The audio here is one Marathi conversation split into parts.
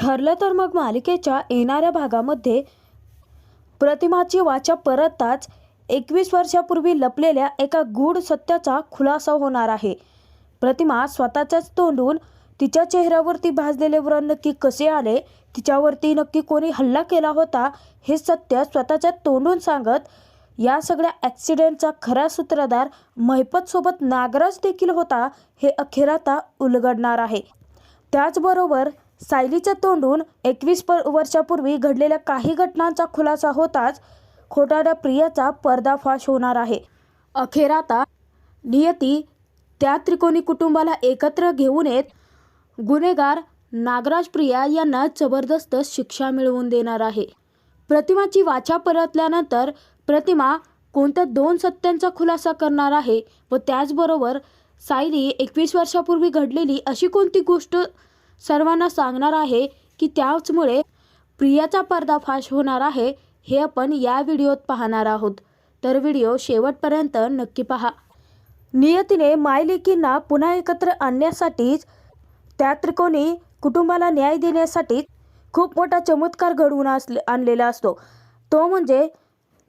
ठरलं तर मग मालिकेच्या येणाऱ्या भागामध्ये प्रतिमाची वाचा परतताच 21 वर्षापूर्वी लपलेल्या एका गूढ सत्याचा खुलासा होणार आहे। प्रतिमा स्वतःच्याच तोंडून तिच्या चेहऱ्यावरती भाजलेले व्रण नक्की कसे आले, तिच्यावरती नक्की कोणी हल्ला केला होता, हे सत्य स्वतःच्या तोंडून सांगत या सगळ्या ॲक्सिडेंटचा खरा सूत्रधार महिपतसोबत नागराज देखील होता, हे अखेर आता उलगडणार आहे। त्याचबरोबर सायलीच्या तोंडून 21 वर्षापूर्वी घडलेल्या काही घटनांचा खुलासा होताच खोटारड्या प्रियाचा पर्दाफाश होणार आहे। अखेर आता नियती त्या त्रिकोणी कुटुंबाला एकत्र घेऊन येत गुन्हेगार नागराज प्रिया यांना जबरदस्त शिक्षा मिळवून देणार आहे। प्रतिमाची वाचा परतल्यानंतर प्रतिमा कोणत्या 2 सत्यांचा खुलासा करणार आहे व त्याचबरोबर सायली 21 वर्षापूर्वी घडलेली अशी कोणती गोष्ट सर्वांना सांगणार आहे की त्याचमुळे प्रियाचा पर्दाफाश होणार आहे, हे आपण या व्हिडिओत पाहणार आहोत। तर व्हिडिओ शेवटपर्यंत नक्की पहा। नियतीने मायलेकींना पुन्हा एकत्र आणण्यासाठीच त्या त्रिकोणी कुटुंबाला न्याय देण्यासाठी खूप मोठा चमत्कार घडवून आणलेला असतो। तो म्हणजे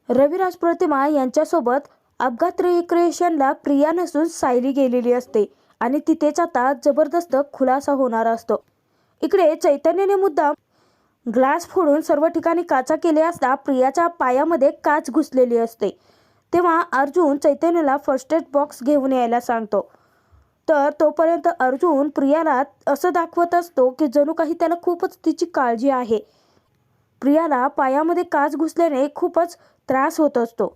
रविराज प्रतिमा यांच्यासोबत अपघात रिक्रिएशनला प्रिया नसून सायली गेलेली असते आणि तिथेच आता जबरदस्त खुलासा होणार असतो। इकडे चैतन्याने मुद्दाम ग्लास फोडून सर्व ठिकाणी काचा केले असता प्रियाच्या पायामध्ये काच घुसलेली असते। तेव्हा अर्जुन चैतन्याला फर्स्ट एड बॉक्स घेऊन यायला सांगतो। तर तोपर्यंत अर्जुन प्रियाला असं दाखवत असतो की जणू काही त्याला खूपच तिची काळजी आहे। प्रियाला पायामध्ये काच घुसल्याने खूपच त्रास होत असतो।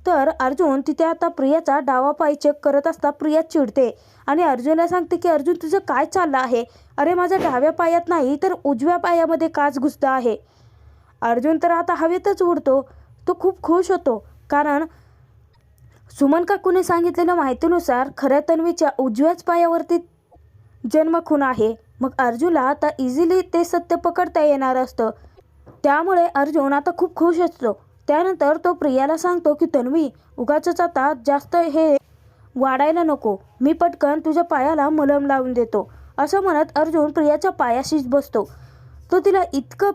तर अर्जुन तिथे आता प्रियाचा डावा पाय चेक करत असता प्रिया चिडते आणि अर्जुनला सांगते की अर्जुन तुझं काय चाललं आहे, अरे माझ्या डाव्या पायात नाही तर उजव्या पायामध्ये काच घुसत आहे। अर्जुन तर आता हवेतच उडतो। तो खूप खुश होतो कारण सुमन काकूने सांगितलेल्या माहितीनुसार खऱ्या तन्वीच्या उजव्याच पायावरती जन्मखून आहे। मग अर्जुनला आता इझिली ते सत्य पकडता येणार असतं, त्यामुळे अर्जुन आता खूप खुश असतो। त्यानंतर तो प्रियाला सांगतो की तन्वी उगाचच आता जास्त हे वाढायला नको, मी पटकन तुझ्या पायाला मलम लावून देतो, असं म्हणत अर्जुन प्रियाच्या पायाशीच बसतो। तो तिला इतकं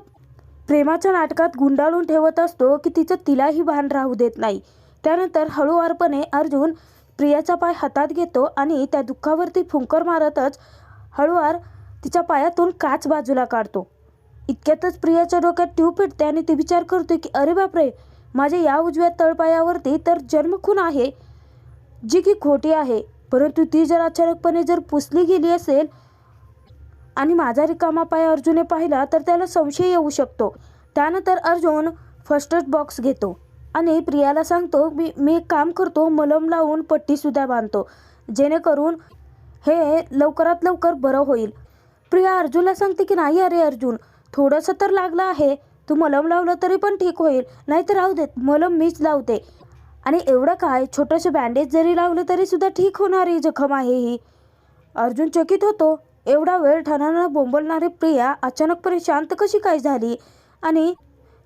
प्रेमाच्या नाटकात गुंडाळून ठेवत असतो की तिचं तिलाही भान राहू देत नाही। त्यानंतर हळूवारपणे अर्जुन प्रियाचा पाय हातात घेतो आणि त्या दुःखावरती फुंकर मारतच हळूवार तिच्या पायातून काच बाजूला काढतो। इतक्यातच प्रियाच्या डोक्यात ट्यूब पेटते आणि ती विचार करते की अरे बापरे, माझ्या या उजव्या तळपायावरती तर जन्मखून आहे, जी की खोटी आहे, परंतु ती जर अचानकपणे जर पुसली गेली असेल आणि माझा रिकामा पाय अर्जुनने पाहिला तर त्याला संशय येऊ शकतो। त्यानंतर अर्जुन फर्स्ट एड बॉक्स घेतो आणि प्रियाला सांगतो मी एक काम करतो, मलम लावून पट्टीसुद्धा बांधतो जेणेकरून हे लवकरात लवकर बरं होईल। प्रिया अर्जुनला सांगते की नाही अरे अर्जुन, थोडंसं तर लागलं आहे, तू मलम लावलं तरी पण ठीक होईल, नाहीतर राहू देत, मलम मीच लावते। आणि एवढं काय, छोटंसं बँडेज जरी लावलं तरी सुद्धा ठीक होणारी जखम आहे ही। अर्जुन चकित होतो, एवढा वेळ ठाणानं बोंबलणारी प्रिया अचानकपणे शांत कशी काय झाली आणि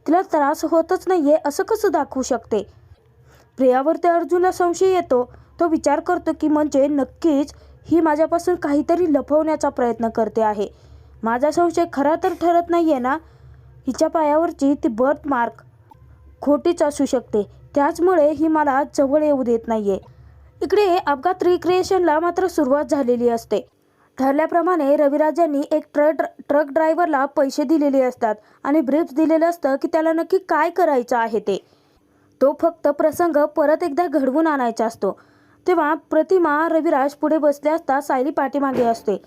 तिला त्रास होतच नाहीये असं कसं दाखवू शकते। प्रियावरती अर्जुनला संशय येतो। तो विचार करतो की म्हणजे नक्कीच ही माझ्यापासून काहीतरी लपवण्याचा प्रयत्न करते आहे। माझा संशय खरा तर ठरत नाहीये ना, हिच्या पायावरची ती बर्थ मार्क खोटीच असू शकते, त्याचमुळे ही मला जवळ येऊ देत नाहीये। इकडे अपघात रिक्रिएशनला मात्र सुरुवात झालेली असते। ठरल्याप्रमाणे रविराज यांनी एक ट्रक ड्रायव्हरला पैसे दिलेले असतात आणि ब्रीफ दिलेलं असतं की त्याला नक्की काय करायचं आहे ते, तो फक्त प्रसंग परत एकदा घडवून आणायचा असतो। तेव्हा प्रतिमा रविराज पुढे बसले असता सायली पाठीमागे असते।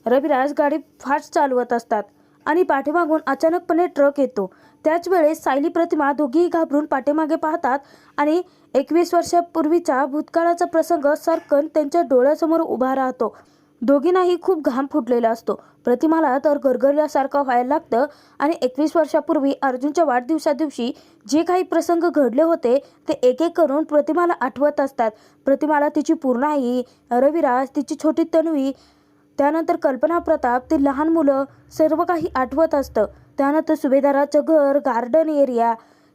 रविराज गाडी फास्ट चालवत असतात आणि पाठीमागून अचानकपणे ट्रक येतो। त्याच वेळेस सायली प्रतिमा दोघीही घाबरून पाठीमागे पाहतात आणि 21 वर्षापूर्वीचा भूतकाळाचा प्रसंग सरकन त्यांच्या डोळ्यासमोर उभा राहतो। दोघींनाही खूप घाम फुटलेला असतो। प्रतिमाला तर गरगरल्यासारखं व्हायला लागतं आणि 21 वर्षापूर्वी अर्जुनच्या वाढदिवसादिवशी जे काही प्रसंग घडले होते ते एक एक करून प्रतिमाला आठवत असतात। प्रतिमाला तिची पूर्ण आई, रविराज, तिची छोटी तन्वी, त्यानंतर कल्पना प्रताप, ती लहान मुलं, सर्व काही आठवत असतं। त्यानंतर सुभेदाराचं घर, गार्डन एरिया,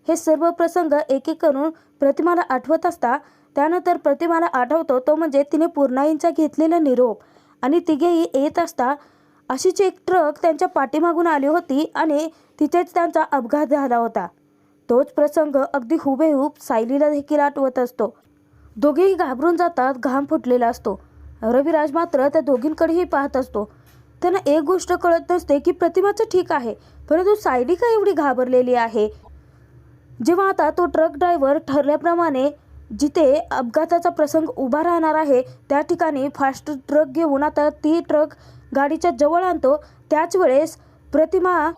हे सर्व प्रसंग एक एक करून प्रतिमाला आठवत असता। त्यानंतर प्रतिमाला आठवतो तो म्हणजे तिने पूर्णाईंचा घेतलेला निरोप आणि तिघेही येत असता अशीच एक ट्रक त्यांच्या पाठीमागून आली होती आणि तिथेच त्यांचा अपघात झाला होता. तोच प्रसंग अगदी हुबेहूब सायलीला देखील आठवत असतो. दोघेही घाबरून जातात. घाम फुटलेला असतो. रविराज मात्र त्या दोघींकडेही पाहत असतो. त्यांना एक गोष्ट कळत नसते की प्रतिमाचं ठीक आहे, परंतु सायली का एवढी घाबरलेली आहे. जेव्हा आता तो ट्रक ड्रायव्हर ठरल्याप्रमाणे जिथे अपघाताचा प्रसंग उभा राहणार आहे त्या ठिकाणी फास्ट ट्रक घेऊन आता ती ट्रक गाडीच्या जवळ आणतो, त्याच वेळेस प्रतिमा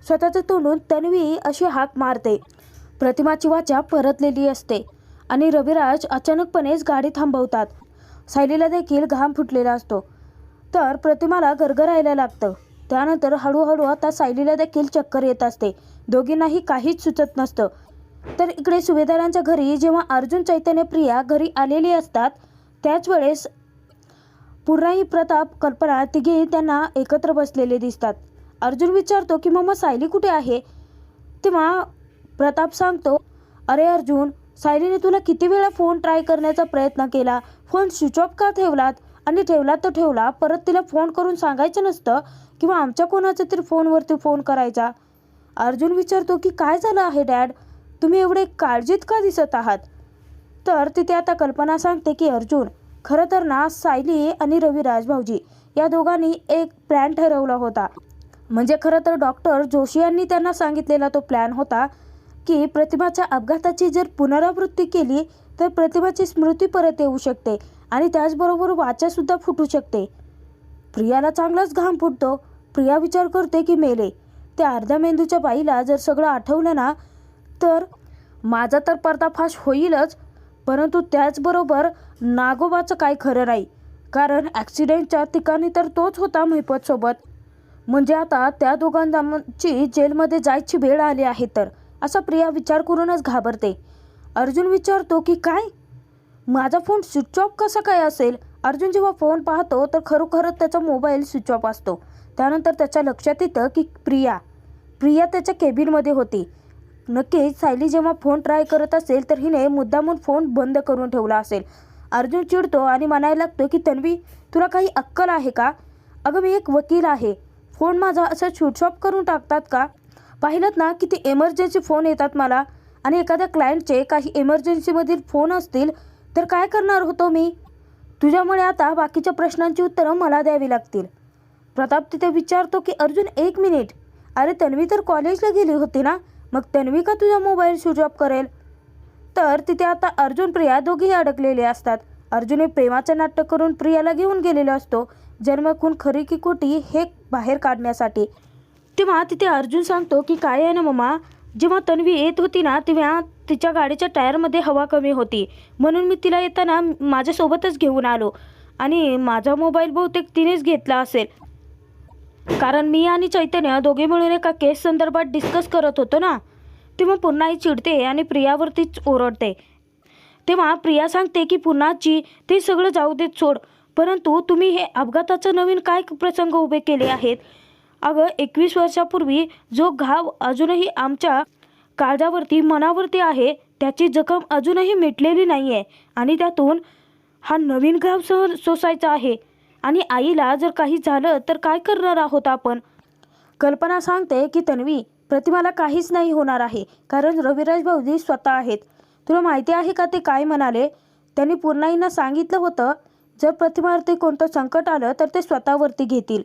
स्वतःचं तोंडून तन्वी अशी हाक मारते. प्रतिमाची वाचा परतलेली असते आणि रविराज अचानकपणेच गाडी थांबवतात. सायलीला देखील घाम फुटलेला असतो. तर प्रतिमाला गरगरायला लागतं. त्यानंतर हळूहळू आता सायलीला देखील चक्कर येत असते. दोघींनाही काहीच सुचत नसतं. तर इकडे सुभेदारांच्या घरी जेव्हा अर्जुन, चैतन्य, प्रिया घरी आलेली असतात त्याच वेळेस पूर्णाई, प्रताप, कल्पना तिघेही त्यांना एकत्र बसलेले दिसतात. अर्जुन विचारतो की मम्मा सायली कुठे आहे. तेव्हा प्रताप सांगतो, अरे अर्जुन, सायलीने तुला किती वेळा फोन ट्राय करण्याचा प्रयत्न केला, फोन स्विच ऑफ का ठेवलात, आणि ठेवला तर ठेवला, परत तिला फोन करून सांगायचं नसतं किंवा आमच्या कोणाच्या तरी फोनवरती फोन करायचा. अर्जुन विचारतो की काय झालं आहे डॅड, तुम्ही एवढे काळजीत का दिसत आहात. तर तिथे आता कल्पना सांगते की अर्जुन, खरं तर ना सायली आणि रविराज भाऊजी या दोघांनी एक प्लॅन ठरवला होता. म्हणजे खरं तर डॉक्टर जोशी यांनी त्यांना सांगितलेला तो प्लॅन होता की प्रतिमाच्या अपघाताची जर पुनरावृत्ती केली तर प्रतिमाची स्मृती परत येऊ शकते आणि त्याचबरोबर वाचासुद्धा फुटू शकते. प्रियाला चांगलाच घाम फुटतो. प्रिया विचार करते की मेले त्या अर्ध्या मेंदूच्या बाईला जर सगळं आठवलं ना तर माझा तर पर्दाफाश होईलच, परंतु त्याचबरोबर नागोबाचं काय खरं नाही, कारण ॲक्सिडेंटच्या ठिकाणी तर तोच होता महिपतसोबत. म्हणजे आता त्या दोघांची जेलमध्ये जायची वेळ आली आहे तर, असा प्रिया विचार करूनच घाबरते. अर्जुन विचारतो की काय, माझा फोन स्विच ऑफ कसा काय असेल. अर्जुन जेव्हा फोन पाहतो तर खरोखरच त्याचा मोबाईल स्विच ऑफ असतो. त्यानंतर त्याच्या लक्षात येतं की प्रिया त्याच्या केबिनमध्ये होती. नक्कीच सायली जेव्हा फोन ट्राय करत असेल तर हिने मुद्दामून फोन बंद करून ठेवला असेल. अर्जुन चिडतो आणि म्हणायला लागतो की तन्वी, तुला काही अक्कल आहे का. अगं मी एक वकील आहे, फोन माझा असं स्विच ऑफ करून टाकतात का. पाहिलं ना किती एमर्जन्सी फोन येतात मला, आणि एखाद्या क्लायंटचे काही एमर्जन्सीमधील फोन असतील तर काय करणार होतो मी. तुझ्यामुळे आता बाकीच्या प्रश्नांची उत्तरं मला द्यावी लागतील. प्रताप तिथे विचारतो की अर्जुन एक मिनिट, अरे तन्वी तर कॉलेजला गेली होती ना, मग तन्वी का तुझा मोबाईल स्विच ऑफ करेल. तर तिथे आता अर्जुन, प्रिया दोघेही अडकलेले असतात. अर्जुन हे प्रेमाचं नाटक करून प्रियाला घेऊन गेलेला असतो, जन्म खून खरी की खोटी हे बाहेर काढण्यासाठी. तेव्हा तिथे अर्जुन सांगतो की काय आहे ना मम्मा, जेव्हा तन्वी येत होती ना तेव्हा तिच्या गाडीच्या टायरमध्ये हवा कमी होती, म्हणून मी तिला येताना माझ्यासोबतच घेऊन आलो, आणि माझा मोबाईल बहुतेक तिनेच घेतला असेल, कारण मी आणि चैतन्य दोघे मिळून एका केस संदर्भात डिस्कस करत होतो ना. तेव्हा पुन्हाही चिडते आणि प्रियावरतीच ओरडते. तेव्हा प्रिया सांगते की पुन्हाची ते सगळं जाऊ देत सोड, परंतु तुम्ही हे अपघाताचं नवीन काय प्रसंग उभे केले आहेत. अगं 21 वर्षापूर्वी जो घाव अजूनही आमच्या काळजावरती, मनावरती आहे, त्याची जखम अजूनही मिटलेली नाही आहे, आणि त्यातून हा नवीन घाव सोसायचा आहे, आणि आईला जर काही झालं तर काय करणार आहोत आपण. कल्पना सांगते की तन्वी, प्रतिमाला काहीच नाही होणार आहे, कारण रविराज भाऊजी स्वतः आहेत. तुला माहिती आहे का ते काय म्हणाले. त्यांनी पूर्णाईंना सांगितलं होतं जर प्रतिमावरती कोणतं संकट आलं तर ते स्वतःवरती घेतील.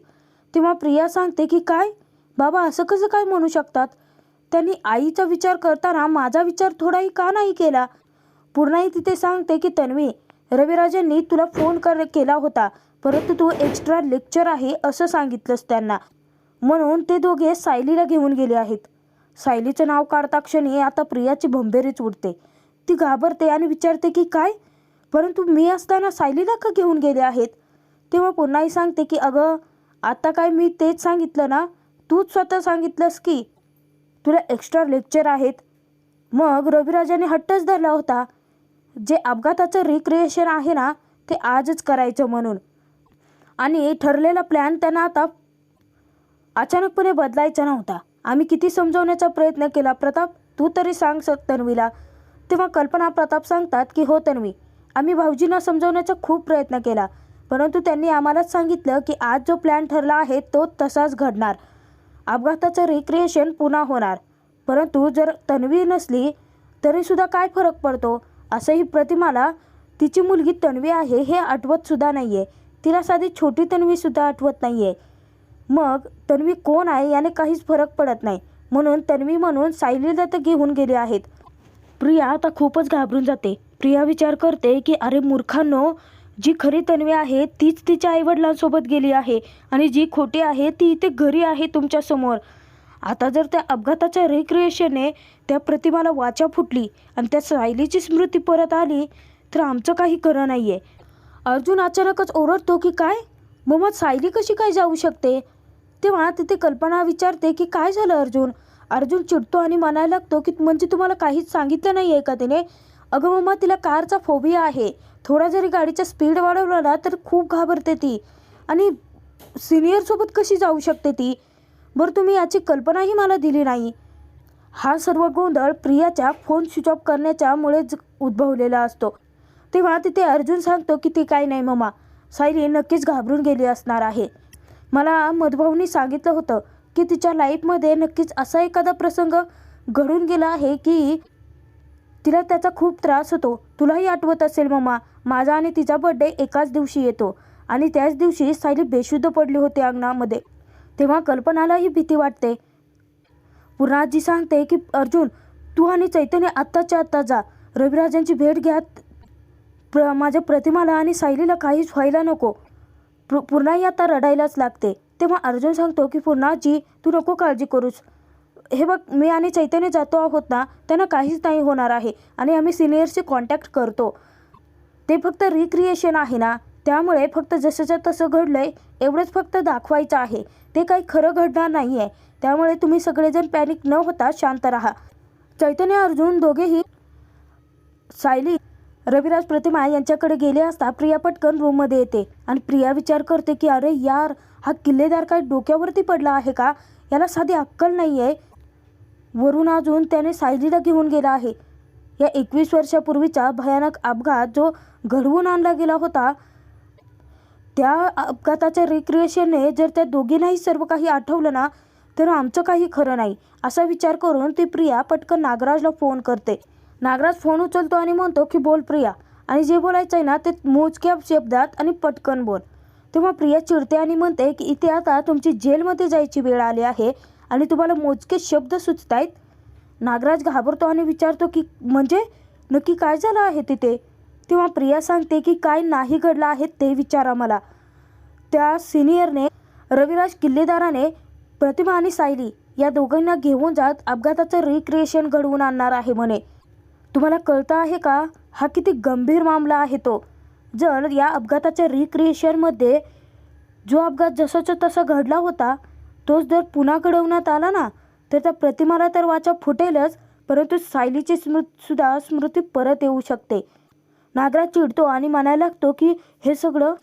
तेव्हा प्रिया सांगते की काय बाबा, असं कसं काय म्हणू शकतात. त्यांनी आईचा विचार करताना माझा विचार थोडाही का नाही केला. पूर्णाई तिथे सांगते की तन्वी, रविराजांनी तुला फोन केला होता, परंतु तू एक्स्ट्रा लेक्चर आहे असं सांगितलंस त्यांना, म्हणून ते दोघे सायलीला घेऊन गेले आहेत. सायलीचं नाव काढता क्षणी आता प्रियाची भंभेरीच उडते. ती घाबरते आणि विचारते की काय, परंतु मी असताना सायलीला का घेऊन गेले आहेत. तेव्हा पुन्हाही सांगते की अगं आता काय मी तेच सांगितलं ना, तूच स्वतः सांगितलंस की तुला एक्स्ट्रा लेक्चर आहेत. मग रविराजाने हट्टच धरला होता, जे अपघाताचं रिक्रिएशन आहे ना ते आजच करायचं म्हणून, आणि ठरलेला प्लॅन त्यांना आता अचानकपणे बदलायचा नव्हता. आम्ही किती समजवण्याचा प्रयत्न केला प्रताप, तू तरी सांग तन्वीला. तेव्हा कल्पना, प्रताप सांगतात की हो तन्वी, आम्ही भाऊजींना समजवण्याचा खूप प्रयत्न केला, परंतु त्यांनी आम्हालाच सांगितलं की आज जो प्लॅन ठरला आहे तो तसाच घडणार. अपघाताचं रिक्रिएशन पुन्हा होणार. परंतु जर तन्वी नसली तरीसुद्धा काय फरक पडतो. असंही प्रतिमाला तिची मुलगी तन्वी आहे हे आठवतसुद्धा नाही आहे. तिला साधी छोटी तन्वीसुद्धा आठवत नाही आहे. मग तन्वी कोण आहे याने काहीच फरक पडत नाही. म्हणून तन्वी म्हणून सायलीला तर घेऊन गेले आहेत. प्रिया आता खूपच घाबरून जाते. प्रिया विचार करते की अरे मूर्खांनो, जी खरी तन्वी आहे तीच तिच्या आईवडिलांसोबत गेली आहे आणि जी खोटी आहे ती इथे घरी आहे तुमच्यासमोर. आता जर त्या अपघाताच्या रिक्रिएशनने त्या प्रतिमाला वाचा फुटली आणि त्या सायलीची स्मृती परत आली तर आमचं काही खरं नाही आहे. अर्जुन अचानकच ओरडतो की काय, मग सायली कशी काय जाऊ शकते. तेव्हा तिथे कल्पना विचारते की काय झालं अर्जुन. अर्जुन चिडतो आणि म्हणायला लागतो की म्हणजे तुम्हाला काहीच सांगितलं नाही आहे का तिने. अगं मम्मा, तिला कारचा फोबिया आहे. थोडा जरी गाडीचा स्पीड वाढवला ना तर खूप घाबरते ती. आणि सिनियरसोबत कशी जाऊ शकते ती. बरं तुम्ही याची कल्पनाही मला दिली नाही. हा सर्व गोंधळ प्रियाच्या फोन स्विच ऑफ करण्याच्यामुळेच उद्भवलेला असतो. तेव्हा तिथे अर्जुन सांगतो की ती काही नाही मम्मा, सायली नक्कीच घाबरून गेली असणार आहे. मला मधुभाऊनी सांगितलं होतं की तिच्या लाईफमध्ये नक्कीच असा एखादा प्रसंग घडून गेला आहे की तिला त्याचा खूप त्रास होतो. तुलाही आठवत असेल मम्मा, माझा आणि तिचा बर्थडे एकाच दिवशी येतो आणि त्याच दिवशी सायली बेशुद्ध पडली होती अंगणामध्ये. तेव्हा कल्पनालाही भीती वाटते. पूर्णाजी सांगते की अर्जुन, तू आणि चैतन्य आत्ताच्या आत्ता जा, रविराजांची भेट घ्या. माझ्या प्रतिमाला आणि सायलीला काहीच व्हायला नको. पूर्णाही आता रडायलाच लागते. तेव्हा अर्जुन सांगतो की पूर्णाजी, तू नको काळजी करूस. हे बघ, मी आणि चैतन्य जातो आहोत ना, त्यांना काहीच नाही होणार आहे आणि आम्ही सिनियर्सशी कॉन्टॅक्ट करतो. ते फक्त रिक्रिएशन आहे ना, त्यामुळे फक्त जसंच्या तसं घडलं आहे एवढंच फक्त दाखवायचं आहे. ते काही खरं घडणार नाही आहे. त्यामुळे तुम्ही सगळेजण पॅनिक न होता शांत राहा. चैतन्य अर्जुन दोघेही सायली, रविराज, प्रतिमा यांच्याकडे गेले असता प्रिया पटकन रूममध्ये येते आणि प्रिया विचार करते की अरे यार, हा किल्लेदार काय डोक्यावरती पडला आहे का. याला साधी अक्कल नाही आहे. वरून अजून त्याने सायलीला घेऊन गेला आहे. या 21 वर्षापूर्वीचा भयानक अपघात जो घडवून आणला गेला होता, त्या अपघाताच्या रिक्रिएशनने जर त्या दोघींनाही सर्व काही आठवलं ना तर आमचं काही खरं नाही. असा विचार करून ती प्रिया पटकन नागराजला फोन करते. नागराज फोन उचलतो आणि म्हणतो की बोल प्रिया, आणि जे बोलायचं आहे ना ते मोजक्या शब्दात आणि पटकन बोल. तेव्हा प्रिया चिडते आणि म्हणते की इथे आता तुमची जेलमध्ये जायची वेळ आली आहे आणि तुम्हाला मोजके शब्द सुचत आहेत. नागराज घाबरतो आणि विचारतो की म्हणजे नक्की काय झालं आहे तिथे. तेव्हा प्रिया सांगते की काय नाही घडलं आहे ते विचारा मला. त्या सिनियरने, रविराज किल्लेदाराने प्रतिमा आणि सायली या दोघांना घेऊन जात अपघाताचं रिक्रिएशन घडवून आणणार आहे म्हणे. तुम्हाला कळतं आहे का, हा किती गंभीर मामला आहे तो. जर या अपघाताच्या रिक्रिएशनमध्ये जो अपघात जसाच्या तसा घडला होता तोच जर पुन्हा घडवण्यात आला ना तर त्या प्रतिमाला तर वाचा फुटेलच, परंतु सायलीची स्मृती परत येऊ शकते. नागराज चिडतो आणि म्हणायला लागतो की हे सगळं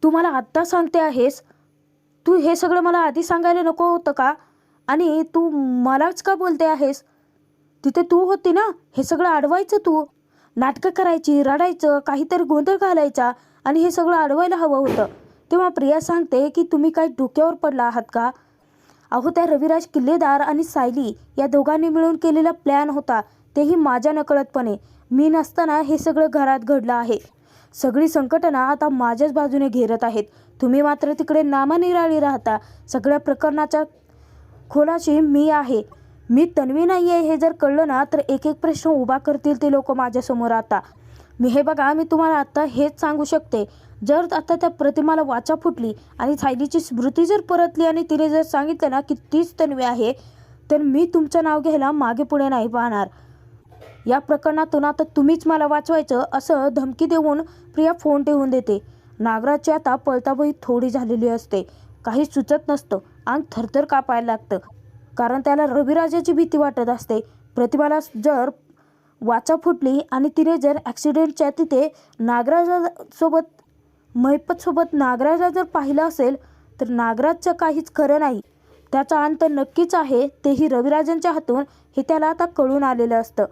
तू मला आत्ता सांगते आहेस. तू हे सगळं मला आधी सांगायला नको होतं का. आणि तू मलाच का बोलते आहेस. तिथे तू होती ना, हे सगळं अडवायचं तू. नाटकं करायची, रडायचं, काहीतरी गोंधळ घालायचा आणि हे सगळं अडवायला हवं होतं. तेव्हा प्रिया सांगते की तुम्ही काय डोक्यावर पडला आहात का. अहो, त्या रविराज किल्लेदार आणि सायली या दोघांनी मिळून केलेला प्लॅन होता, तेही माझ्या नकळतपणे. मी नसताना हे सगळं घरात घडलं आहे. सगळी संकटना आता माझ्याच बाजूने घेरत आहेत. तुम्ही मात्र तिकडे नामानिराळी राहता. सगळ्या प्रकरणाच्या खोलाशी मी आहे. मी तन्वी नाही आहे हे जर कळलं ना तर एक एक प्रश्न उभा करतील ते लोक माझ्यासमोर. आता हे बघा, मी तुम्हाला आत्ता हेच सांगू शकते, जर आता त्या प्रतिमाला वाचा फुटली आणि सायलीची स्मृती जर परतली आणि तिने जर सांगितलं ना की तीच तन्वी आहे तर मी तुमचं नाव घ्यायला मागे पुढे नाही पाहणार. या प्रकरणातून आता तुम्हीच मला वाचवायचं असं धमकी देऊन प्रिया फोन ठेवून देते. नागराजची आता पळताबळी थोडी झालेली असते. काही सुचत नसतं. अंग थरथर कापायला लागतं कारण त्याला रविराजाची भीती वाटत असते. प्रतिमाला जर वाचा फुटली आणि तिने जर ॲक्सिडेंटच्या तिथे महिपतसोबत नागराजला जर पाहिलं असेल तर नागराजचं काहीच खरं नाही. त्याचा अंत नक्कीच आहे, तेही रविराजांच्या हातून, हे त्याला आता कळून आलेलं असतं.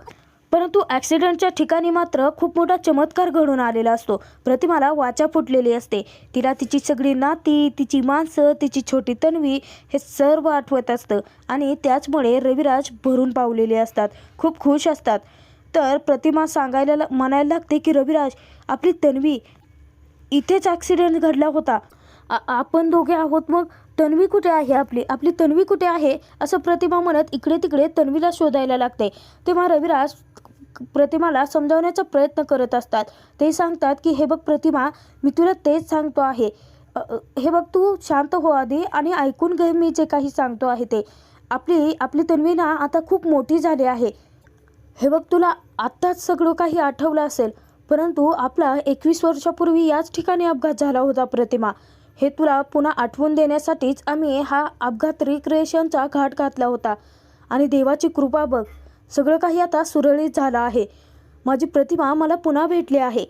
परंतु ॲक्सिडेंटच्या ठिकाणी मात्र खूप मोठा चमत्कार घडून आलेला असतो. प्रतिमाला वाचा फुटलेली असते. तिला तिची सगळी नाती, तिची माणसं, तिची छोटी तन्वी हे सर्व आठवत असतं आणि त्याचमुळे रविराज भरून पावलेले असतात, खूप खुश असतात. तर प्रतिमा म्हणायला लागते की रविराज, आपली तन्वी इथेच ॲक्सिडेंट घडला होता. आपण दोघे आहोत, मग तन्वी कुठे आहे? आपली तन्वी कुठे आहे? असं प्रतिमा म्हणत इकडे तिकडे तन्वीला शोधायला लागते. तेव्हा रविराज प्रतिमाला समजावण्याचा प्रयत्न करत असतात. ते सांगतात की हे बघ प्रतिमा, मी तुला तेच सांगतो आहे. हे बघ, तू शांत हो आधी आणि ऐकून घे मी जे काही सांगतो आहे ते. आपली तन्वी ना आता खूप मोठी झाली आहे. हे बघ, तुला आत्ताच सगळं काही आठवलं असेल, परंतु आपला 21 वर्षापूर्वी याच ठिकाणी अपघात झाला होता प्रतिमा. हे तुला पुन्हा आठवून देण्यासाठीच आम्ही हा अपघात रिक्रिएशनचा घाट घातला होता. आणि देवाची कृपा बघ, सगळं काही आता सुरळीत झालं आहे. माझी प्रतिमा मला पुन्हा भेटली आहे.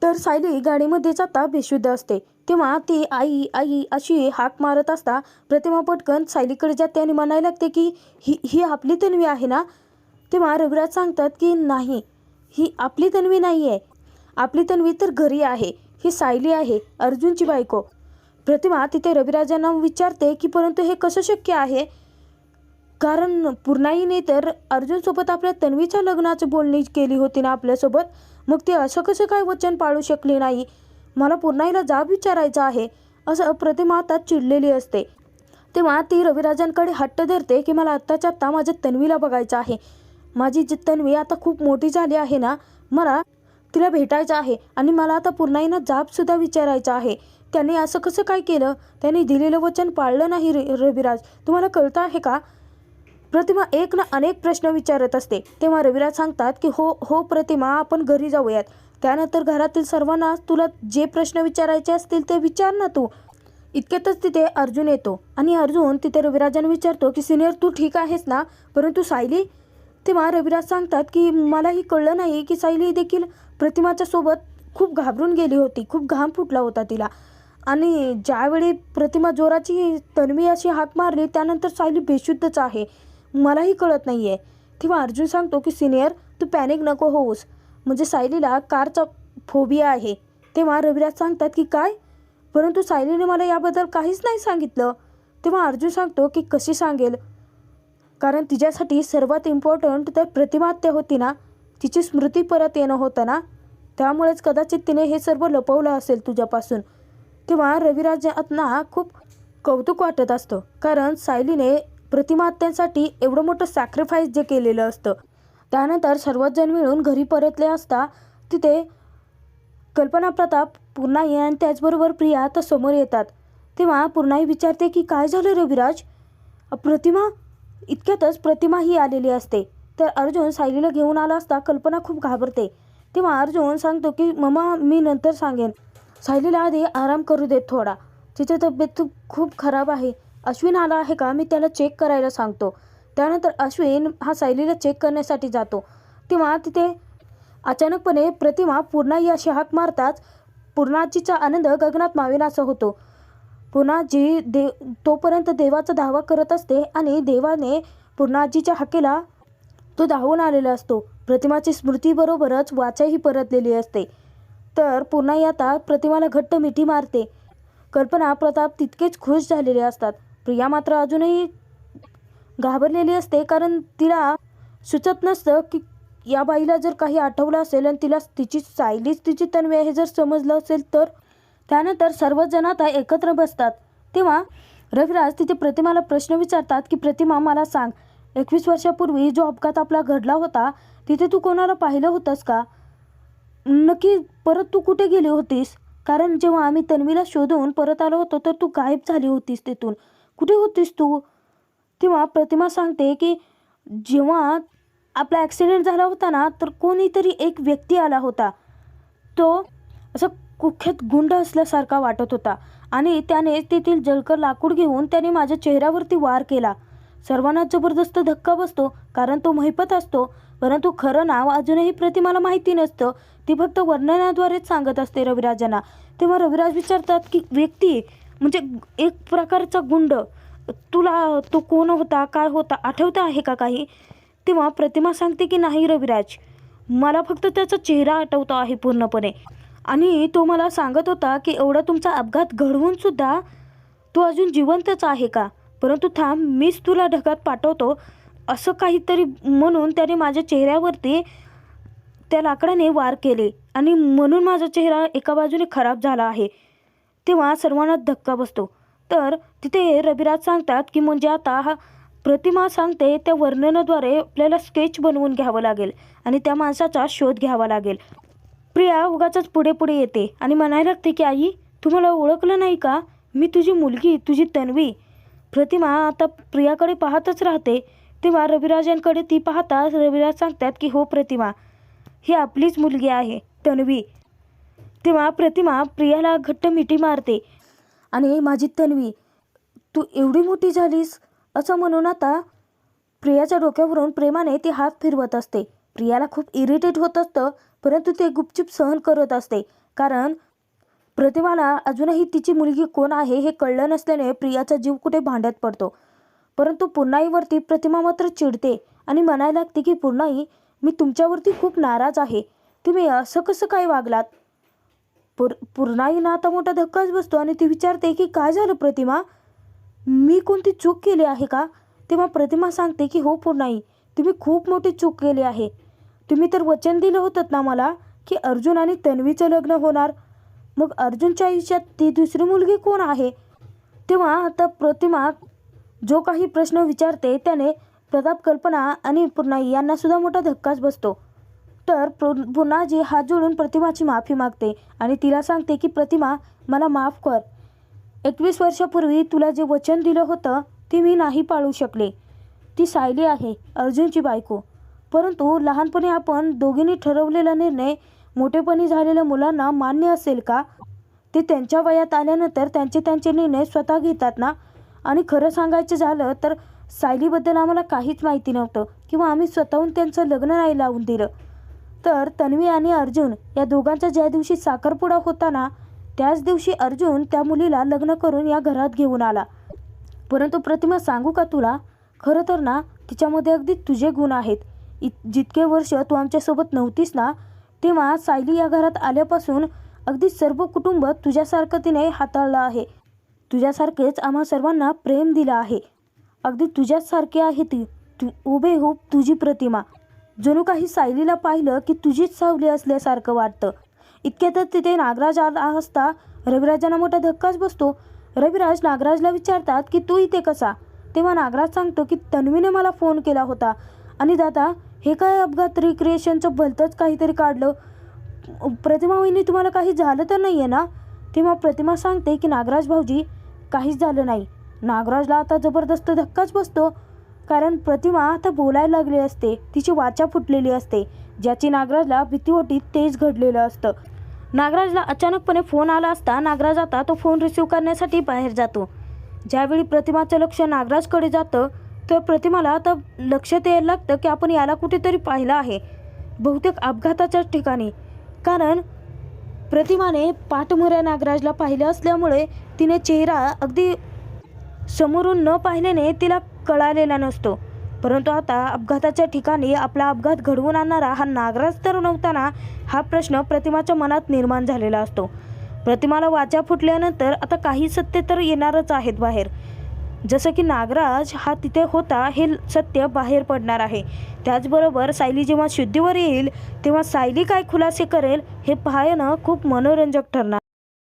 तर सायली गाडीमध्ये जाता बेशुद्ध असते. तेव्हा ती आई आई अशी हाक मारत असता प्रतिमा पटकन सायलीकडे जाते आणि म्हणायला लागते की ही आपली तन्वी आहे ना? तेव्हा रविराज सांगतात की नाही, ही आपली तन्वी नाही आहे. आपली तन्वी तर घरी आहे. ही सायली आहे, अर्जुनची बायको. प्रतिमा तिथे रविराजांना विचारते की परंतु हे कसं शक्य आहे? कारण पूर्णाईने तर अर्जुनसोबत आपल्या तन्वीच्या लग्नाची बोलणी केली होती ना आपल्यासोबत. मग ती असं कसं काय वचन पाळू शकली नाही? मला पूर्णाईला जाब विचारायचा आहे, असं प्रतिमा आता चिडलेली असते. तेव्हा ती रविराजांकडे हट्ट धरते की मला आत्ताच्या आत्ता माझ्या तन्वीला बघायचं आहे. माझी जी तन्वी आता खूप मोठी झाली आहे ना, मला तिला भेटायचं आहे आणि मला आता पूर्णाईंना जाबसुद्धा विचारायचा आहे. त्यांनी असं कसं काय केलं? त्यांनी दिलेलं वचन पाळलं नाही रविराज, तुम्हाला कळतं आहे का? प्रतिमा एक ना अनेक प्रश्न विचारत असते. तेव्हा रविराज सांगतात की हो प्रतिमा, आपण घरी जाऊयात. त्यानंतर घरातील सर्वांना तुला जे प्रश्न विचारायचे असतील ते विचार ना तू. इतक्यातच तिथे अर्जुन येतो आणि अर्जुन तिथे रविराजांना विचारतो की सिनियर, तू ठीक आहेस ना? परंतु सायली? तेव्हा रविराज सांगतात की मलाही कळलं नाही की सायली देखील प्रतिमाच्या सोबत खूप घाबरून गेली होती. खूप घाम फुटला होता तिला. आणि ज्यावेळी प्रतिमा जोराची तन्वी अशी हाक मारली त्यानंतर सायली बेशुद्धच आहे. मलाही कळत नाही आहे. तेव्हा अर्जुन सांगतो की सिनियर, तू पॅनिक नको होऊस, म्हणजे सायलीला कारचा फोबिया आहे. तेव्हा रविराज सांगतात की काय? परंतु सायलीने मला याबद्दल काहीच नाही सांगितलं. तेव्हा अर्जुन सांगतो की कशी सांगेल, कारण तिच्यासाठी सर्वात इम्पॉर्टंट तर प्रतिमा हत्या होती ना, तिची स्मृती परत येणं होतं ना, त्यामुळेच कदाचित तिने हे सर्व लपवलं असेल तुझ्यापासून. तेव्हा रविराजांना खूप कौतुक वाटत असतं, कारण सायलीने प्रतिमा हत्यांसाठी एवढं मोठं सॅक्रिफाईस जे केलेलं असतं. त्यानंतर सर्वच जण मिळून घरी परतले असता तिथे कल्पना, प्रताप, पूर्णाई आणि त्याचबरोबर प्रिया तर समोर येतात. तेव्हा पूर्णाई विचारते की काय झालं रविराज? प्रतिमा? इतक्यातच प्रतिमा ही आलेली असते. तर अर्जुन सायलीला घेऊन आला असता कल्पना खूप घाबरते. तेव्हा अर्जुन सांगतो की मम्मा, मी नंतर सांगेन, सायलीला आधी आराम करू देत थोडा, तिची तब्येत खूप खराब आहे. अश्विन आला आहे का? मी त्याला चेक करायला सांगतो. त्यानंतर अश्विन हा सायलीला चेक करण्यासाठी जातो. तेव्हा तिथे अचानकपणे प्रतिमा पूर्णाई अशी हाक मारताच पूर्णाजीचा आनंद गगनात मावेनासा होतो. पूर्णाजी तोपर्यंत देवाचा धावा करत असते आणि देवाने पूर्णाजीच्या हाकेला तो धावून आलेला असतो. प्रतिमाची स्मृतीबरोबरच वाचाही परतलेली असते. तर पूर्णाई आता प्रतिमाला घट्ट मिठी मारते. कल्पना, प्रताप तितकेच खुश झालेले असतात. प्रिया मात्र अजूनही घाबरलेली असते, कारण तिला सुचत नसतं की या बाईला जर काही आठवलं असेल आणि तिला तिची सायलीच तिची तन्वी हे जर समजलं असेल तर. त्यानंतर सर्वच जण आता एकत्र बसतात. तेव्हा रविराज तिथे प्रतिमाला प्रश्न विचारतात की प्रतिमा, मला सांग, 21 वर्षापूर्वी जो अपघात आपला घडला होता तिथे तू कोणाला पाहिलं होतंस का? नक्की परत तू कुठे गेली होतीस? कारण जेव्हा आम्ही तन्वीला शोधून परत आलो होतो तर तू गायब झाली होतीस तिथून. कुठे होतीस तू? तेव्हा प्रतिमा सांगते की जेव्हा आपला ॲक्सिडेंट झाला होता ना, तर कोणीतरी एक व्यक्ती आला होता. तो असं कुख्यात गुंड असल्यासारखा वाटत होता आणि त्याने तेथील जळकर लाकूड घेऊन त्याने माझ्या चेहऱ्यावरती वार केला. सर्वांना जबरदस्त धक्का बसतो, कारण तो महिपत असतो. परंतु खरं नाव अजूनही प्रतिमाला माहिती नसतं. ती फक्त वर्णनाद्वारेच सांगत असते रविराजांना. तेव्हा रविराज विचारतात की व्यक्ती म्हणजे एक प्रकारचा गुंड, तुला तो कोण होता, काय होता, आठवतं आहे का काही? तेव्हा प्रतिमा सांगते की नाही रविराज, मला फक्त त्याचा चेहरा आठवतो आहे पूर्णपणे, आणि तो मला सांगत होता की एवढा तुमचा अपघात घडवूनसुद्धा तू अजून जिवंतच आहे का, परंतु थांब मीच तुला ढगात पाठवतो असं काहीतरी म्हणून त्याने माझ्या चेहऱ्यावरती त्या लाकडाने वार केले आणि म्हणून माझा चेहरा एका बाजूने खराब झाला आहे. तेव्हा सर्वांना धक्का बसतो. तर तिथे रविराज सांगतात की म्हणजे आता हा प्रतिमा सांगते त्या वर्णनाद्वारे आपल्याला स्केच बनवून घ्यावं लागेल आणि त्या माणसाचा शोध घ्यावा लागेल. प्रिया उगाचच पुढे पुढे येते आणि म्हणायला लागते की आई, तुम्हाला ओळखलं नाही का, मी तुझी मुलगी, तुझी तन्वी. प्रतिमा आता प्रियाकडे पाहतच राहते. तेव्हा रविराजांकडे ती पाहता रविराज सांगतात की हो प्रतिमा, ही आपलीच मुलगी आहे तन्वी. तेव्हा प्रतिमा प्रियाला घट्ट मिठी मारते आणि माझी तन्वी, तू एवढी मोठी झालीस असं म्हणून आता प्रियाच्या डोक्यावरून प्रेमाने ती हात फिरवत असते. प्रियाला खूप इरिटेट होत असतं, परंतु ते गुपचूप सहन करत असते, कारण प्रतिमाला अजूनही तिची मुलगी कोण आहे हे कळलं नसल्याने प्रियाचा जीव कुठे भांड्यात पडतो. परंतु पूर्णाईवरती प्रतिमा मात्र चिडते आणि म्हणायला लागते की पूर्णाई, मी तुमच्यावरती खूप नाराज आहे, तुम्ही असं कसं काय वागलात. पूर्णाईना आता मोठा धक्काच बसतो आणि ती विचारते की काय झालं प्रतिमा, मी कोणती चूक केली आहे का. तेव्हा प्रतिमा सांगते की हो पूर्णाई, तुम्ही खूप मोठी चूक केली आहे. तुम्ही तर वचन दिलं होतं ना मला की अर्जुन आणि तन्वीचं लग्न होणार, मग अर्जुनच्या आयुष्यात ती दुसरी मुलगी कोण आहे. तेव्हा आता प्रतिमा जो काही प्रश्न विचारते त्याने प्रताप, कल्पना आणि पूर्णाई यांनासुद्धा मोठा धक्काच बसतो. तर पूर्णाजी हात जोडून प्रतिमाची माफी मागते आणि तिला सांगते की प्रतिमा, मला माफ कर. 21 वर्षापूर्वी तुला जे वचन दिलं होतं ते मी नाही पाळू शकले. ती सायली आहे अर्जुनची बायको, परंतु लहानपणी आपण दोघींनी ठरवलेला निर्णय मोठेपणी झालेल्या मुलांना मान्य असेल का. ते त्यांच्या वयात आल्यानंतर त्यांचे निर्णय स्वतः घेतात ना. आणि खरं सांगायचं झालं तर सायलीबद्दल आम्हाला काहीच माहिती नव्हतं किंवा आम्ही स्वतःहून त्यांचं लग्न नाही लावून दिलं. तर तन्वी आणि अर्जुन या दोघांचा ज्या दिवशी साखरपुडा होता ना, त्याच दिवशी अर्जुन त्या मुलीला लग्न करून या घरात घेऊन आला. परंतु प्रतिमा सांगू का तुला, खरं तर ना तिच्यामध्ये अगदी तुझे गुण आहेत. जितके वर्ष तू आमच्यासोबत नव्हतीस ना, तेव्हा सायली या घरात आल्यापासून अगदी सर्व कुटुंब तुझ्यासारखं तिने हाताळलं आहे. तुझ्यासारखेच आम्हा सर्वांना प्रेम दिलं आहे. अगदी तुझ्यासारखे आहे ती, तू हुबेहूब तुझी प्रतिमा. जणू काही सायलीला पाहिलं की तुझीच सावली असल्यासारखं वाटतं. इतक्यातच तिथे नागराज आला असता रविराजांना मोठा धक्काच बसतो. रविराज नागराजला विचारतात की तू इथे कसा. तेव्हा नागराज सांगतो की तन्वीने मला फोन केला होता आणि दादा हे काय अपघात रिक्रिएशनचं भलतंच काहीतरी काढलं. प्रतिमा वहिनी, तुम्हाला काही झालं तर नाही आहे ना. तेव्हा प्रतिमा सांगते की नागराज भाऊजी, काहीच झालं नाही. नागराजला आता जबरदस्त धक्काच बसतो, कारण प्रतिमा आता बोलायला लागली असते, तिची वाचा फुटलेली असते, ज्याची नागराजला भीती होती तेच घडलेलं असतं. नागराजला अचानकपणे फोन आला असता नागराज आता तो फोन रिसीव करण्यासाठी बाहेर जातो. ज्यावेळी प्रतिमाचं लक्ष नागराजकडे जातं तर प्रतिमाला आता लक्षात यायला लागतं की आपण याला कुठेतरी पाहिलं आहे, बहुतेक अपघाताच्याच ठिकाणी. कारण प्रतिमाने पाठमोऱ्या नागराजला पाहिलं असल्यामुळे तिने चेहरा अगदी समोरून न पाहिल्याने तिला कळालेला नसतो. परंतु आता अपघाताच्या ठिकाणी आपला अपघात घडवून आणणारा हा नागराज तर नव्हता ना, हा प्रश्न प्रतिमाच्या मनात निर्माण झालेला असतो. प्रतिमाला वाचा फुटल्यानंतर आता काही सत्य तर येणारच आहेत बाहेर. जसं की नागराज हा तिथे होता हे सत्य बाहेर पडणार आहे. त्याचबरोबर सायली जेव्हा शुद्धीवर येईल तेव्हा सायली काय खुलासे करेल हे पाहणं खूप मनोरंजक ठरणार.